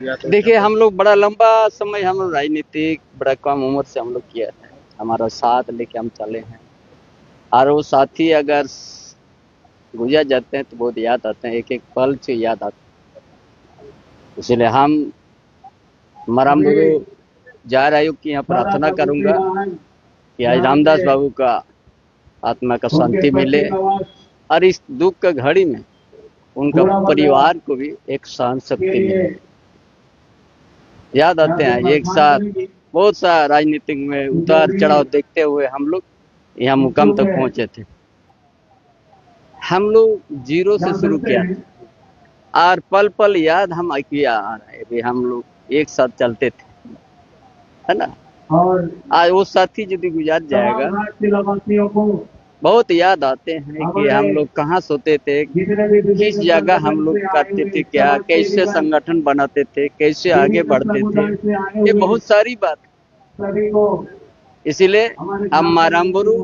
देखिए, हम लोग बड़ा लंबा समय हम लोग राजनीतिक बड़ा कम उम्र से हम लोग किया है। हमारा साथ लेके हम चले हैं और वो साथी अगर गुजर जाते हैं तो बहुत याद आते हैं, एक एक पल से याद आते हैं। इसलिए हम मरम गुरु जार आयोग की यहाँ प्रार्थना करूंगा कि आज रामदास बाबू का आत्मा का शांति मिले और इस दुख का घड़ी में उनका परिवार को भी एक सहन शक्ति मिले। याद आते हैं एक साथ बहुत सा राजनीतिक में उतार चढ़ाव देखते हुए हम लोग यहाँ मुकाम तक पहुंचे थे। हम लोग जीरो से शुरू किया था और पल पल याद हम किया आ रहा है कि हम लोग एक साथ चलते थे, है ना। आज वो साथी यदि गुजर जाएगा बहुत याद आते हैं कि हम लोग कहाँ सोते थे, किस जगह हम लोग करते थे, क्या कैसे संगठन बनाते थे, कैसे आगे बढ़ते थे, ये बहुत सारी बात। इसीलिए हम मरम गुरु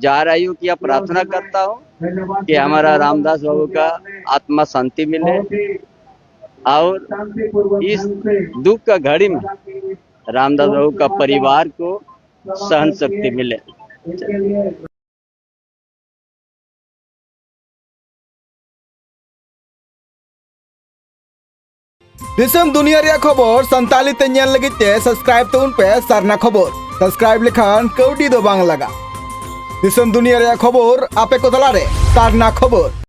जार आयु की प्रार्थना करता हूँ कि हमारा रामदास बाबू का आत्मा शांति मिले और इस दुख का घड़ी में रामदास बाबू का परिवार को सहन शक्ति मिले। दिसम दुनिया रे खबर संताली ते ñel लगित ते सब्सक्राइब तउन पे सरना खबर सब्सक्राइब लेखान कौडी दो बांग लगा। दिसम दुनिया रे खबर आपे को तला रे सरना खबर।